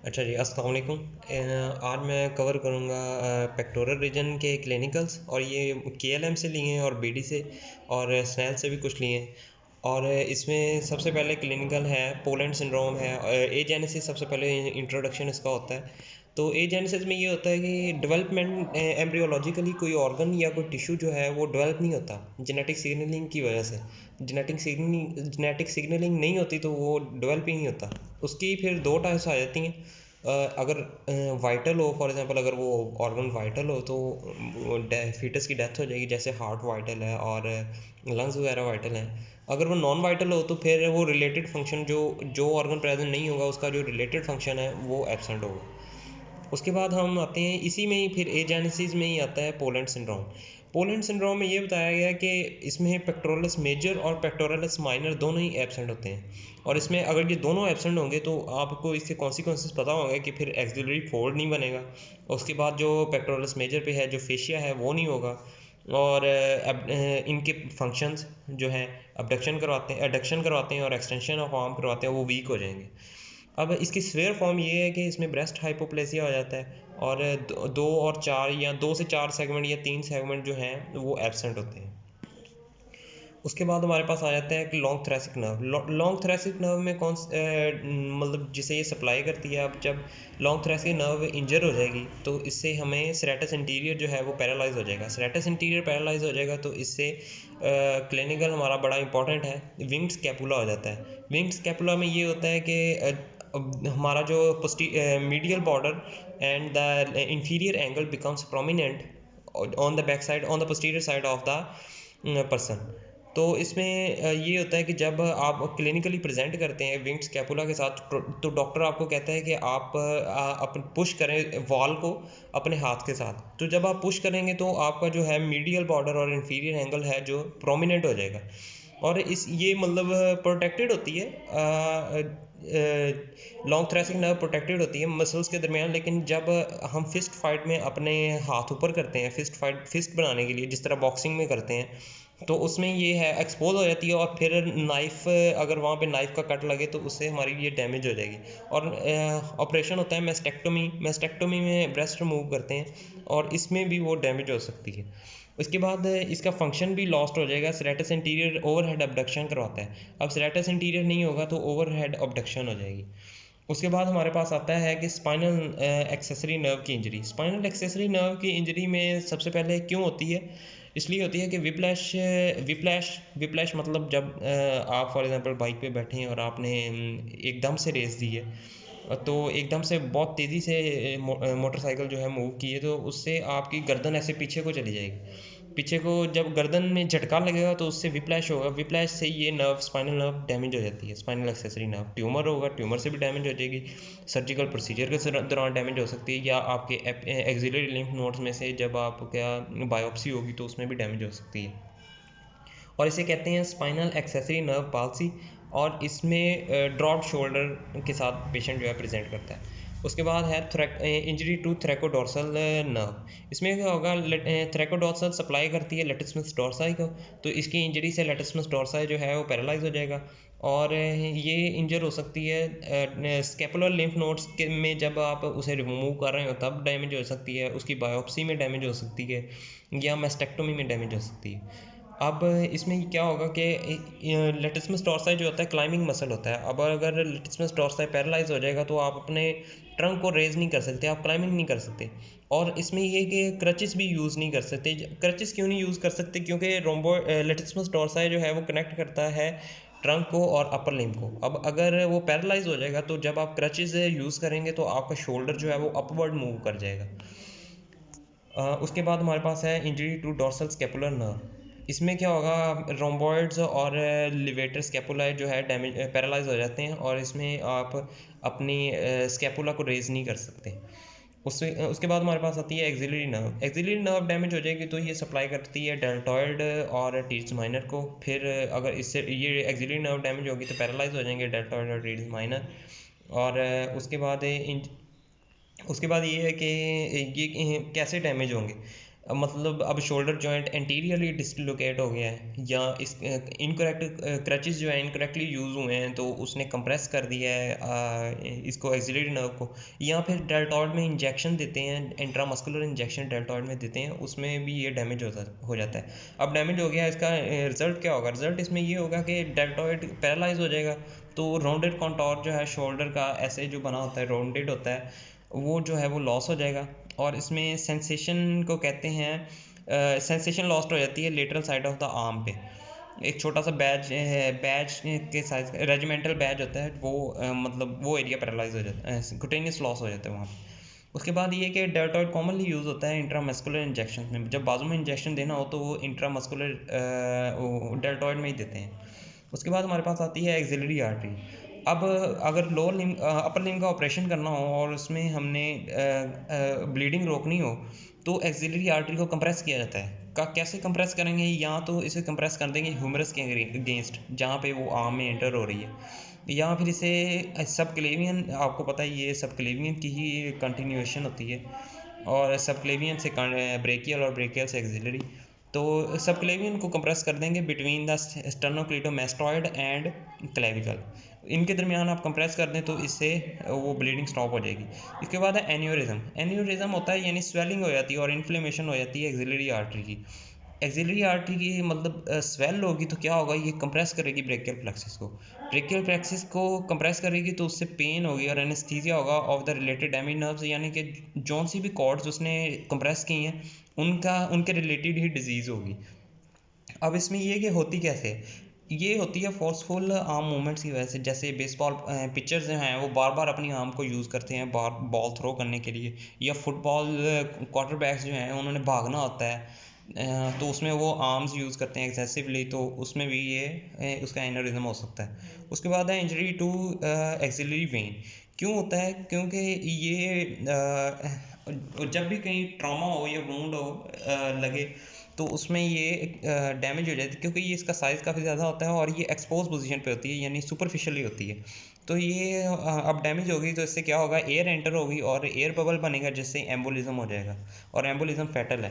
अच्छा जी, अस्सलाम वालेकुम। आज मैं कवर करूँगा पेक्टोरल रीजन के क्लिनिकल्स, और ये केएलएम से लिए हैं और बीडी से और स्नेल से भी कुछ लिए हैं। और इसमें सबसे पहले क्लिनिकल है, पोलैंड सिंड्रोम है। एजेनेसिस सबसे पहले इंट्रोडक्शन इसका होता है। तो एजेनेसिस में ये होता है कि डेवलपमेंट एम्ब्रियोलॉजिकली कोई ऑर्गन या कोई टिश्यू जो है वो डेवलप नहीं होता जेनेटिक सिग्नलिंग की वजह से। जेनेटिक सिग्नलिंग नहीं होती तो वो डेवलप ही नहीं होता। उसकी फिर दो टाइप्स आ जाती हैं। अगर वाइटल हो, फॉर एग्जांपल अगर वो ऑर्गन वाइटल हो तो फीटस की डेथ हो जाएगी, जैसे हार्ट वाइटल है और लंग्स वगैरह वाइटल हैं। अगर वो नॉन वाइटल हो तो फिर वो रिलेटेड फंक्शन जो जो ऑर्गन प्रेजेंट नहीं होगा उसका जो रिलेटेड फंक्शन है वो एब्सेंट होगा। उसके बाद हम आते हैं इसी में ही, फिर एजेनेसिस में ही आता है पोलैंड सिंड्रोम। पोलैंड सिंड्रोम में ये बताया गया कि इसमें पेक्टोरलिस मेजर और पेक्टोरलिस माइनर दोनों ही एब्सेंट होते हैं। और इसमें अगर ये दोनों एब्सेंट होंगे तो आपको इसके कॉन्सिक्वेंसेस पता होंगे कि फिर एक्सिलरी फोल्ड नहीं बनेगा। उसके बाद जो पेक्टोरलिस मेजर पे है, जो फेशिया है, वो नहीं होगा। और इनके फंक्शंस जो हैं, एडक्शन करवाते हैं और एक्सटेंशन ऑफ आर्म करवाते हैं, वो वीक हो जाएंगे। अब इसकी स्वेयर फॉर्म ये है कि इसमें ब्रेस्ट हाइपोप्लेसिया हो जाता है, और दो और चार या दो से चार सेगमेंट या तीन सेगमेंट जो हैं वो एब्सेंट होते हैं। उसके बाद हमारे पास आ जाता है कि long thoracic nerve. Long thoracic nerve में मतलब जिसे ये सप्लाई करती है। अब जब लॉन्ग थ्रेसिक नर्व इंजर हो जाएगी तो इससे हमें सेरेटस इंटीरियर जो है वो पैरालाइज हो जाएगा। सेरेटस इंटीरियर पैरालाइज हो जाएगा तो इससे क्लिनिकल हमारा बड़ा इंपॉर्टेंट है, विंग्ड स्कैपुला हो जाता है। विंग्ड स्कैपुला में ये होता है कि हमारा जो medial border and the inferior angle becomes prominent on the back side, on the posterior side of the person. तो इसमें ये होता है कि जब आप क्लिनिकली प्रेजेंट करते हैं विंग्ड स्कैपुला के साथ तो डॉक्टर आपको कहता है कि आप अपन पुश करें वॉल को अपने हाथ के साथ। तो जब आप पुश करेंगे तो आपका जो है मीडियल बॉर्डर और इंफीरियर एंगल है जो प्रोमिनेंट हो जाएगा। और इस ये मतलब प्रोटेक्टेड होती है, लॉन्ग थ्रेसिक नर्व प्रोटेक्टेड होती है मसल्स के दरमियान। लेकिन जब हम फिस्ट फाइट में अपने हाथ ऊपर करते हैं, फिस्ट बनाने के लिए, जिस तरह बॉक्सिंग में करते हैं, तो उसमें ये है एक्सपोज हो जाती है। और फिर नाइफ, अगर वहाँ पे नाइफ का कट लगे तो उससे हमारी ये डैमेज हो जाएगी। और ऑपरेशन होता है मेस्टेक्टोमी में ब्रेस्ट रिमूव करते हैं, और इसमें भी वो डैमेज हो सकती है। उसके बाद इसका फंक्शन भी लॉस्ट हो जाएगा। सेरेटस इंटीरियर ओवरहेड अबडक्शन करवाता है। अब सेरेटस इंटीरियर नहीं होगा तो ओवरहेड अबडक्शन हो जाएगी। उसके बाद हमारे पास आता है कि स्पाइनल एक्सेसरी नर्व की इंजरी। स्पाइनल एक्सेसरी नर्व की इंजरी में सबसे पहले क्यों होती है? इसलिए होती है कि विप्लैश विप्लैश मतलब जब आप फॉर एग्जांपल बाइक पे बैठे हैं और आपने एकदम से रेस दी है, तो एकदम से बहुत तेज़ी से मोटरसाइकिल जो है मूव की है, तो उससे आपकी गर्दन ऐसे पीछे को चली जाएगी। पीछे को जब गर्दन में झटका लगेगा तो उससे विप्लैश होगा। विप्लैश से ये नर्व, स्पाइनल नर्व डैमेज हो जाती है। स्पाइनल एक्सेसरी नर्व, ट्यूमर होगा, ट्यूमर से भी डैमेज हो जाएगी। सर्जिकल प्रोसीजर के दौरान डैमेज हो सकती है, या आपके एक्सिलरी लिम्फ नोड्स में से जब आप क्या बायोप्सी होगी तो उसमें भी डैमेज हो सकती है। और इसे कहते हैं स्पाइनल एक्सेसरी नर्व पाल्सी। और इसमें ड्रॉप शोल्डर के साथ पेशेंट जो है प्रेजेंट करता है। उसके बाद है इंजरी टू थ्रैकोडोर्सल नर्व। इसमें क्या होगा, थ्रैकोडोर्सल सप्लाई करती है लेटिस्मस डोर्साई को, तो इसकी इंजरी से लेटिस्मस डोर्साई जो है वो पैरालाइज हो जाएगा। और ये इंजर हो सकती है स्कैपुलर लिम्फ नोड्स के में, जब आप उसे रिमूव कर रहे हो तब डैमेज हो सकती है, उसकी बायोप्सी में डैमेज हो सकती है, या मेस्टेक्टोमी में डैमेज हो सकती है। अब इसमें क्या होगा कि लेटिस्मस डोर्साई जो होता है क्लाइंबिंग मसल होता है। अब अगर लेटिस्मस डोर्साई पैरालाइज हो जाएगा तो आप अपने ट्रंक को रेज नहीं कर सकते, आप क्लाइंबिंग नहीं कर सकते। और इसमें ये कि क्रचेस भी यूज़ नहीं कर सकते। क्रचेस क्यों नहीं यूज़ कर सकते? क्योंकि लेटिस्मस डोर्साई जो है वो कनेक्ट करता है ट्रंक को और अपर लिम्ब को। अब अगर वो पैरालाइज हो जाएगा तो जब आप क्रचेस यूज़ करेंगे तो आपका शोल्डर जो है वो अपवर्ड मूव कर जाएगा। उसके बाद हमारे पास है injury to dorsal scapular nerve. इसमें क्या होगा, रोम्बॉइड्स और लिवेटर स्कैपुला जो है डैमेज पैरालाइज हो जाते हैं, और इसमें आप अपनी स्कैपुला को रेज नहीं कर सकते। उसके बाद हमारे पास आती है axillary nerve. Axillary nerve damage हो जाएगी तो ये सप्लाई करती है डेल्टॉइड और टीट्स माइनर को। फिर अगर इससे ये एक्सिलरी नर्व डैमेज होगी तो पैरालाइज हो जाएंगे डेल्टॉइड और टीट्स माइनर। और उसके बाद ये है कि ये कैसे डैमेज होंगे। मतलब अब शोल्डर जॉइंट एंटीरियरली डिसलोकेट हो गया है, या इस इनकरेक्ट क्रचेस जो है इनकरेक्टली यूज़ हुए हैं तो उसने कंप्रेस कर दिया है इसको एक्सिलरी नर्व को, या फिर डेल्टॉइड में इंजेक्शन देते हैं, इंट्रामस्कुलर इंजेक्शन डेल्टॉइड में देते हैं, उसमें भी ये डैमेज हो जाता है। अब डैमेज हो गया, इसका रिजल्ट क्या होगा? रिजल्ट इसमें ये होगा कि डेल्टॉइड पैरालाइज हो जाएगा, तो राउंडेड कॉन्टोर जो है शोल्डर का ऐसे जो बना होता है राउंडेड होता है, वो जो है वो लॉस हो जाएगा। और इसमें सेंसेशन को कहते हैं, सेंसेशन लॉस्ट हो जाती है lateral side of the arm पे। एक छोटा सा बैज है, बैज के साइज का रेजिमेंटल बैज होता है वो, मतलब वो एरिया पैरालाइज हो जाता है, कुटेनियस लॉस हो जाता है वहाँ पे। उसके बाद ये कि डेल्टॉइड कॉमनली यूज़ होता है इंट्रामस्कुलर इंजेक्शन में, जब बाजू में इंजेक्शन देना हो तो वो इंट्रामस्कुलर डेल्टॉइड में ही देते हैं। उसके बाद हमारे पास आती है एक्सिलरी आर्टरी। अब अगर लोअर लिम्ब अपर लिम्ब का ऑपरेशन करना हो और उसमें हमने ब्लीडिंग रोकनी हो तो एक्सिलरी आर्टरी को कंप्रेस किया जाता है। कैसे कंप्रेस करेंगे? या तो इसे कंप्रेस कर देंगे ह्यूमरस के अगेंस्ट जहाँ पे वो आर्म में एंटर हो रही है, या फिर इसे सब क्लेवियन, आपको पता ही ये सब क्लेवियन की ही कंटिन्यूएशन होती है, और सब क्लेवियन से ब्रेकियल और ब्रेकियल से एक्सिलरी। तो सब क्लेवियन को कंप्रेस कर देंगे बिटवीन द स्टर्नोक्लीटोमेस्टॉइड एंड क्लेविकल, इनके दरमियान आप कंप्रेस कर दें तो इससे वो ब्लीडिंग स्टॉप हो जाएगी। इसके बाद है एन्यूरिज्म। एन्यूरिज्म होता है यानी स्वेलिंग हो जाती है और इन्फ्लेमेशन हो जाती है एक्सिलरी आर्टरी की। एक्सिलरी आर्टरी की मतलब स्वेल होगी तो क्या होगा, ये कंप्रेस करेगी ब्रेकियल प्लेक्सिस को, ब्रेकियल प्लेक्सिस को कंप्रेस करेगी तो उससे पेन होगी और एनेस्थीसिया होगा of the related damage nerves, यानी कि जौन सी भी कॉर्ड्स उसने कंप्रेस की हैं उनके रिलेटेड ही डिजीज़ होगी। अब इसमें ये कि होती कैसे, ये होती है फोर्सफुल आर्म मूवमेंट्स की वजह से। जैसे बेसबॉल पिचर्स जो हैं वो बार बार अपनी आर्म को यूज़ करते हैं बॉल थ्रो करने के लिए, या फुटबॉल क्वार्टरबैक्स जो हैं उन्होंने भागना होता है, तो उसमें वो आर्म्स यूज़ करते हैं एक्सेसिवली, तो उसमें भी ये उसका एनोरिज्म हो सकता है। उसके बाद है इंजरी टू एक्सिलरी वेन। क्यों होता है? क्योंकि ये जब भी कहीं ट्रॉमा हो या वुंड हो लगे तो उसमें ये डैमेज हो जाती है, क्योंकि ये इसका साइज़ काफ़ी ज़्यादा होता है और ये एक्सपोज पोजीशन पे होती है यानी सुपरफिशियली होती है। तो ये अब डैमेज होगी तो इससे क्या होगा, एयर एंटर होगी और एयर बबल बनेगा जिससे एम्बोलिज्म हो जाएगा, और एम्बोलिज्म फैटल है।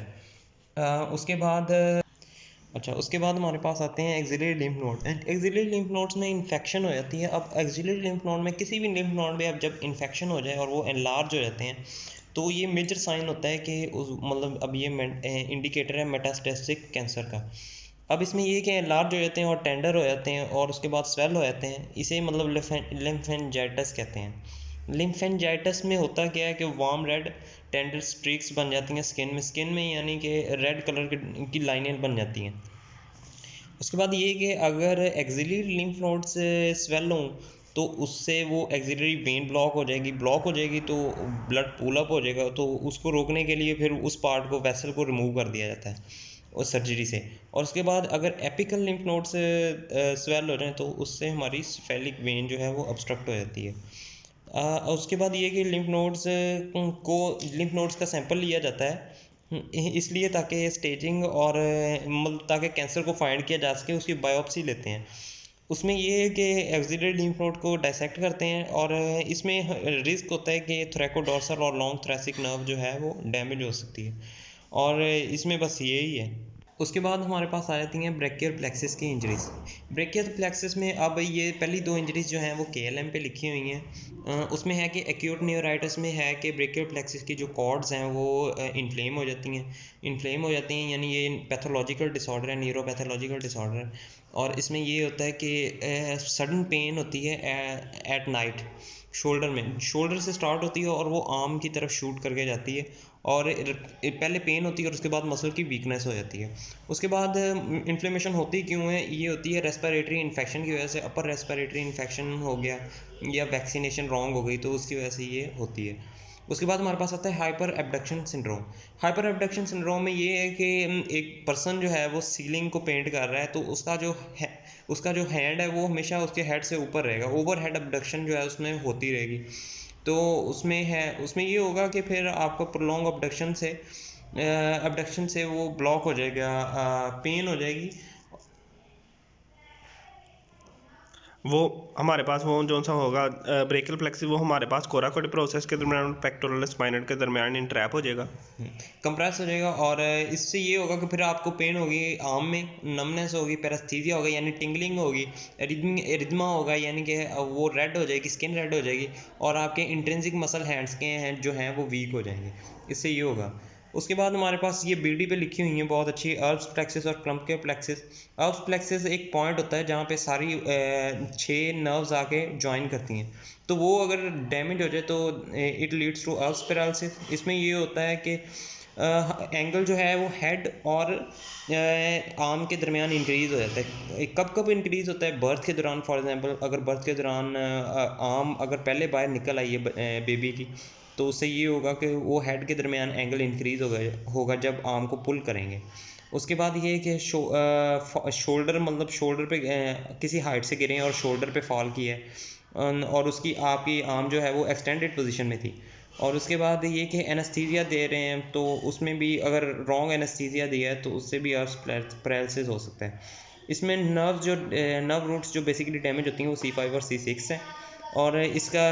उसके बाद अच्छा, उसके बाद हमारे पास आते हैं axillary lymph node. Axillary lymph nodes में इन्फेक्शन हो जाती है। अब एक्सिलरी लिम्फ नोड में किसी भी लिम्फ नोड में अब जब इन्फेक्शन हो जाए और वो एनलार्ज हो जाते हैं तो ये मेजर साइन होता है कि उस मतलब अब ये इंडिकेटर है मेटास्टेटिक कैंसर का। अब इसमें ये कि एनलार्ज हो जाते हैं और टेंडर हो जाते हैं और उसके बाद स्वेल हो जाते हैं, इसे मतलब लिम्फेंजाइटिस कहते हैं। लिम्फेंजाइटिस में होता क्या है कि वार्म रेड टेंडर स्ट्रीक्स बन जाती हैं स्किन में यानी कि रेड कलर की लाइनें बन जाती हैं। उसके बाद ये कि अगर एक्सिलरी लिम्फ नोड से स्वेल हों तो उससे वो एक्सिलरी वेन ब्लॉक हो जाएगी तो ब्लड पूल अप हो जाएगा, तो उसको रोकने के लिए फिर उस पार्ट को वेसल को रिमूव कर दिया जाता है उस सर्जरी से। और उसके बाद अगर एपिकल लिम्फ नोड से स्वेल हो जाए तो उससे हमारी सेफेलिक वेन जो है वो ऑब्स्ट्रक्ट हो जाती है। उसके बाद ये कि लिम्फ नोड्स का सैंपल लिया जाता है, इसलिए ताकि स्टेजिंग और मतलब ताकि कैंसर को फाइंड किया जा सके, उसकी बायोप्सी लेते हैं। उसमें ये है कि एक्सिलरी लिम्फ नोड को डायसेक्ट करते हैं और इसमें रिस्क होता है कि थ्रैकोडोर्सल और लॉन्ग थ्रेसिक नर्व जो है वो डैमेज हो सकती है, और इसमें बस यही है। उसके बाद हमारे पास आ जाती हैं ब्रेकियल प्लेक्सिस की इंजरीज। ब्रेकियल प्लेक्सिस में अब ये पहली दो इंजरीज जो हैं वो KLM पे लिखी हुई हैं। उसमें है कि एक्यूट न्यूराइटिस में है कि ब्रेकियल प्लेक्सिस की जो कॉर्ड्स हैं वो इन्फ्लेम हो जाती हैं यानी ये पैथोलॉजिकल डिसऑर्डर है, न्यूरोपैथोलॉजिकल डिसऑर्डर है। और इसमें ये होता है कि सडन पेन होती है एट नाइट शोल्डर से स्टार्ट होती है और वो आर्म की तरफ शूट करके जाती है, और पहले पेन होती है और उसके बाद मसल की वीकनेस हो जाती है। उसके बाद इन्फ्लेमेशन होती क्यों है? ये होती है रेस्पिरेटरी इन्फेक्शन की वजह से, अपर रेस्पिरेटरी इन्फेक्शन हो गया या वैक्सीनेशन रॉन्ग हो गई तो उसकी वजह से ये होती है। उसके बाद हमारे पास आता है hyper abduction syndrome. Hyper abduction syndrome में ये है कि एक पर्सन जो है वो सीलिंग को पेंट कर रहा है तो उसका जो हैंड है वो हमेशा उसके हेड से ऊपर रहेगा, ओवर हेड एब्डक्शन जो है उसमें होती रहेगी। तो उसमें ये होगा कि फिर आपको प्रोलॉन्ग अबडक्शन से वो ब्लॉक हो जाएगा, पेन हो जाएगी। वो हमारे पास वो जो सा होगा ब्रेकियल प्लेक्सी, वो हमारे पास कोराकोड प्रोसेस के दरमियान पेक्टोरल स्पाइनल के दरमियान इंट्रैप हो जाएगा, कंप्रेस हो जाएगा। और इससे ये होगा कि फिर आपको पेन होगी आर्म में, नमनेस होगी, पैरास्थीसिया होगा यानी टिंगलिंग होगी, एरिथमा होगा यानी कि वो रेड हो जाएगी, स्किन रेड हो जाएगी, और आपके इंट्रिंसिक मसल हैंड्स के हैं जो हैं वो वीक हो जाएंगे। इससे ये होगा। उसके बाद हमारे पास ये बीडी पे लिखी हुई हैं बहुत अच्छी, अल्प्स प्लेक्सिस और क्लम्पियर प्लेक्सिस। अल्प्स प्लेक्सिस एक पॉइंट होता है जहाँ पे सारी 6 नर्व्स आके ज्वाइन करती हैं, तो वो अगर डैमेज हो जाए तो इट लीड्स टू अल्प्स पैरालिसिस। इसमें ये होता है कि एंगल जो है वो हेड और आर्म के दरमियान इंक्रीज़ हो जाता है। कब कब इंक्रीज़ होता है? बर्थ के दौरान। फॉर एग्जांपल अगर बर्थ के दौरान आर्म अगर पहले बाहर निकल आई है बेबी की, तो उससे ये होगा कि वो हेड के दरमियान एंगल इंक्रीज़ होगा जब आर्म को पुल करेंगे। उसके बाद ये है कि शोल्डर, मतलब शोल्डर पे किसी हाइट से गिरे हैं और शोल्डर पे फॉल किया है, और उसकी आपकी आर्म जो है वो एक्सटेंडेड पोजीशन में थी। और उसके बाद ये कि एनेस्थीसिया दे रहे हैं, तो उसमें भी अगर रॉन्ग एनेस्थीसिया दिया है तो उससे भी पैरालिसिस हो सकता है। इसमें नर्व रूट्स जो बेसिकली डैमेज होती हैं वो C5 और C6 है। और इसका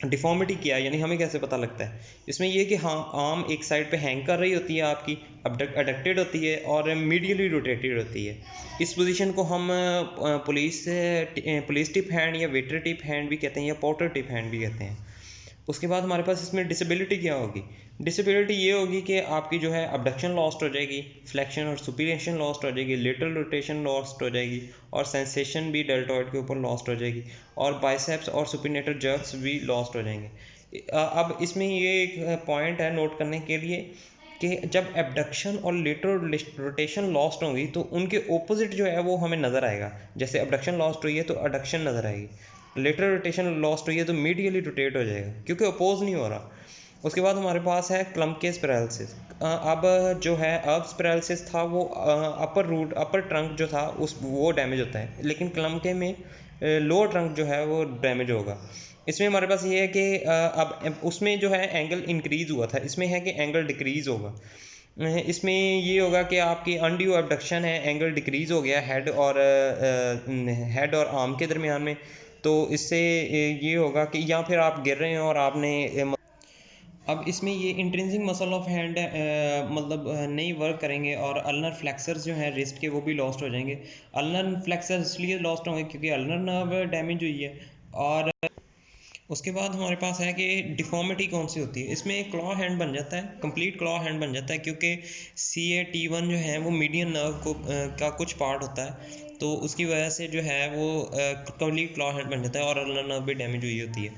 डिफॉर्मिटी क्या है, यानी हमें कैसे पता लगता है? इसमें ये कि हाँ, आर्म एक साइड पे हैंग कर रही होती है आपकी, अडक्टेड होती है और मीडियली रोटेटेड होती है। इस पोजीशन को हम पुलिस टिप हैंड या वेटर टिप हैंड भी कहते हैं, या पोर्टर टिप हैंड भी कहते हैं। उसके बाद हमारे पास इसमें डिसेबिलिटी क्या होगी? डिसेबिलिटी ये होगी कि आपकी जो है अबडक्शन लॉस्ट हो जाएगी, फ्लेक्शन और सुपीरिएशन लॉस्ट हो जाएगी, लेटरल रोटेशन लॉस्ट हो जाएगी, और सेंसेशन भी डेल्टॉइड के ऊपर लॉस्ट हो जाएगी, और बाइसेप्स और सुपिनेटर जर्क्स भी लॉस्ट हो जाएंगे। अब इसमें ये एक पॉइंट है नोट करने के लिए कि जब एबडक्शन और लेटरल रोटेशन लॉस्ट होंगी तो उनके ओपोजिट जो है वो हमें नज़र आएगा। जैसे एबडक्शन लॉस्ट हुई है तो एडक्शन नज़र आएगी, लेटरल रोटेशन लॉस्ट हुई है तो मीडियली रोटेट हो जाएगा, क्योंकि अपोज नहीं हो रहा। उसके बाद हमारे पास है क्लम्पकेस पैरालिसिस। अब जो है अल्प्स पैरालिसिस था वो अपर ट्रंक जो था वो डैमेज होता है, लेकिन क्लम्पके में लोअर ट्रंक जो है वो डैमेज होगा। इसमें हमारे पास ये है कि अब उसमें जो है एंगल इंक्रीज़ हुआ था, इसमें है कि एंगल डिक्रीज़ होगा। इसमें ये होगा कि आपकी अनड्यू अबडक्शन है, एंगल डिक्रीज़ हो गया हेड और आर्म के दरमियान में। तो इससे ये होगा कि या फिर आप गिर रहे हैं और आपने अब इसमें ये इंट्रिंसिक मसल ऑफ हैंड मतलब नहीं वर्क करेंगे, और अल्नर फ्लेक्सर्स जो हैं रिस्ट के वो भी लॉस्ट हो जाएंगे। अल्नर फ्लेक्सर्स इसलिए लॉस्ट होंगे क्योंकि अल्नर नर्व डैमेज हुई है। और उसके बाद हमारे पास है कि डिफॉर्मिटी कौन सी होती है। इसमें एक क्लॉ हैंड बन जाता है, कंप्लीट क्लॉ हैंड बन जाता है, क्योंकि CA-T1 जो है वो मीडियन नर्व का कुछ पार्ट होता है, तो उसकी वजह से जो है वो कंप्लीट क्लॉ हैंड बन जाता है, और अल्नर नर्व भी डैमेज हुई होती है।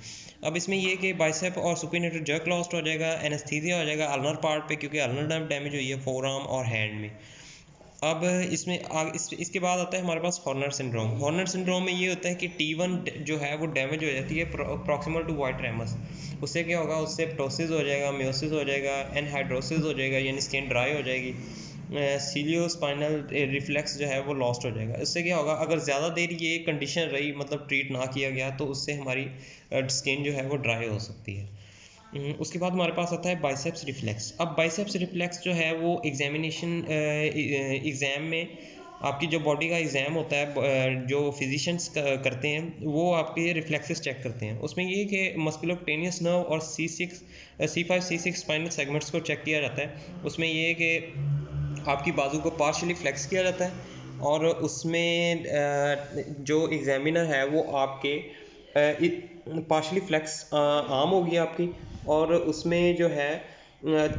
अब इसमें ये कि बाइसेप और सुपिनेटर जर्क लॉस्ट हो जाएगा, एनेस्थीसिया हो जाएगा अल्नर पार्ट पे, क्योंकि अल्नर नर्व डैमेज हुई है फोर आर्म और हैंड में। अब इसके बाद आता है हमारे पास हॉर्नर सिंड्रोम। हॉर्नर सिंड्रोम में ये होता है कि T1 जो है वो डैमेज हो जाती है प्रॉक्सिमल टू वाइट रैमस। उससे क्या होगा? उससे प्टोसिस हो जाएगा, मियोसिस हो जाएगा, एनहाइड्रोसिस हो जाएगा, यानी स्किन ड्राई हो जाएगी, सीलियो स्पाइनल रिफ्लेक्स जो है वो लॉस्ट हो जाएगा। इससे क्या होगा? अगर ज़्यादा देर ये कंडीशन रही, मतलब ट्रीट ना किया गया, तो उससे हमारी स्किन जो है वो ड्राई हो सकती है। उसके बाद हमारे पास आता है बाइसेप्स रिफ्लेक्स। अब बाइसेप्स रिफ्लेक्स जो है वो एग्ज़ाम में आपकी जो बॉडी का एग्ज़ाम होता है, जो फिजिशियंस करते हैं वो आपके रिफ्लेक्सेस चेक करते हैं। उसमें ये कि मस्कुलोक्टेनियस नर्व और C5 C6 स्पाइनल सेगमेंट्स को चेक किया जाता है। उसमें ये है कि आपकी बाजू को पार्शली फ्लेक्स किया जाता है, और उसमें जो एग्जामिनर है वो आपके पार्शली फ्लेक्स आर्म होगी आपकी, और उसमें जो है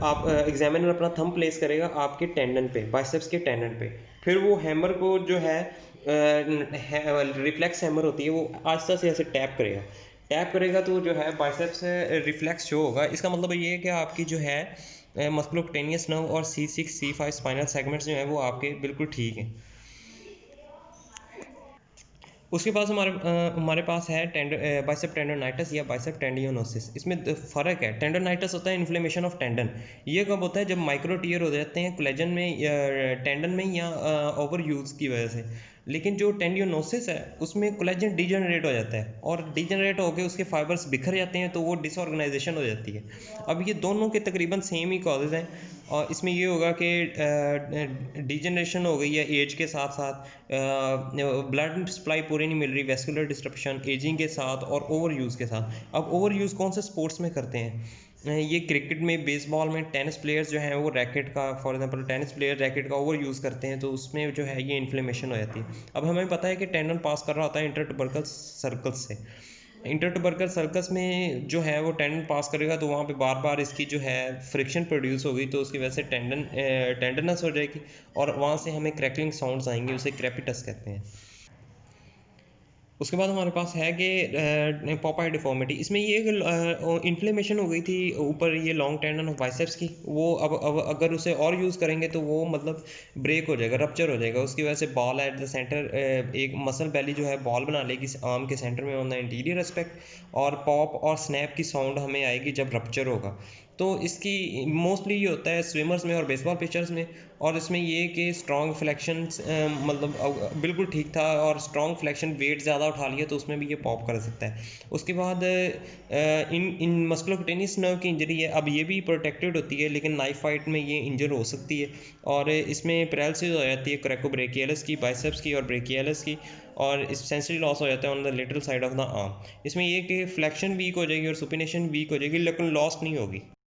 आप एग्जामिनर अपना थंब प्लेस करेगा आपके टेंडन पे, बाइसेप्स के टेंडन पे। फिर वो हैमर को जो है रिफ्लेक्स हैमर होती है, वो आस्ता से ऐसे टैप करेगा तो जो है बाइसेप्स रिफ्लेक्स जो होगा, इसका मतलब ये है कि आपकी जो है मस्कुलोक्टेनियस नर्व और C6 C5 स्पाइनल सेगमेंट्स जो हैं वो आपके बिल्कुल ठीक हैं। उसके पास हमारे पास है बाइसेप टेंडोनाइटिस या बाइसेप टेंडियोनोसिस। इसमें फ़र्क है। टेंडोनाइटिस होता है इन्फ्लेमेशन ऑफ टेंडन। ये कब होता है? जब माइक्रो टीयर हो जाते हैं कोलेजन में या टेंडन में, या ओवर यूज़ की वजह से। लेकिन जो टेंडिनोसिस है उसमें कोलेजन डीजनरेट हो जाता है और डीजनरेट होकर उसके फाइबर्स बिखर जाते हैं, तो वो डिसऑर्गेनाइजेशन हो जाती है। अब ये दोनों के तकरीबन सेम ही कॉजेज़ हैं और इसमें ये होगा कि डीजनरेशन हो गई है एज के साथ साथ, ब्लड सप्लाई पूरी नहीं मिल रही, वेस्कुलर डिस्ट्रप्शन एजिंग के साथ और ओवर यूज़ के साथ। अब ओवर यूज़ कौन से स्पोर्ट्स में करते हैं? ये क्रिकेट में, बेसबॉल में टेनिस प्लेयर्स जो हैं वो रैकेट का, for example tennis player racket का ओवर यूज़ करते हैं, तो उसमें जो है ये इन्फ्लेमेशन हो जाती है। अब हमें पता है कि टेंडन पास कर रहा होता है इंटरट्यूबरकल सर्कल्स से। इंटरट्यूबरकल सर्कस में जो है वो टेंडन पास करेगा, तो वहाँ पे बार बार इसकी जो है फ्रिक्शन प्रोड्यूस होगी, तो उसकी वजह से टेंडनस हो जाएगी और वहाँ से हमें क्रैकलिंग साउंड्स आएंगे, उसे क्रेपिटस कहते हैं। उसके बाद हमारे पास है कि पॉपाई डिफॉर्मिटी। इसमें ये इन्फ्लेमेशन हो गई थी ऊपर ये लॉन्ग टेंडन ऑफ बाइसेप्स की, वो अब अगर उसे और यूज़ करेंगे तो वो मतलब ब्रेक हो जाएगा, रप्चर हो जाएगा। उसकी वजह से बॉल एट द सेंटर, एक मसल बेली जो है बॉल बना लेगी आर्म के सेंटर में ऑन द इंटीरियर एस्पेक्ट, और पॉप और स्नैप की साउंड हमें आएगी जब रप्चर होगा। तो इसकी मोस्टली ये होता है स्विमर्स में और बेसबॉल पिचर्स में। और इसमें ये कि स्ट्रॉन्ग फ्लेक्शन, मतलब बिल्कुल ठीक था, और स्ट्रॉन्ग फ्लेक्शन वेट ज़्यादा उठा लिया तो उसमें भी ये पॉप कर सकता है। उसके बाद इन मस्कुलोक्यूटेनियस नर्व की इंजरी है, अब ये भी प्रोटेक्टेड होती है लेकिन नाइफ फाइट में ये इंजर हो सकती है, और इसमें पैरालिसिस हो जाती है क्रैकोब्रेकियलिस की, बाइसेप्स की और ब्रेकियलिस की, और इस सेंसरी लॉस हो जाता है on the lateral side of the arm. इसमें ये कि फ्लेक्शन वीक हो जाएगी और सुपिनेशन वीक हो जाएगी, लेकिन लॉस नहीं होगी।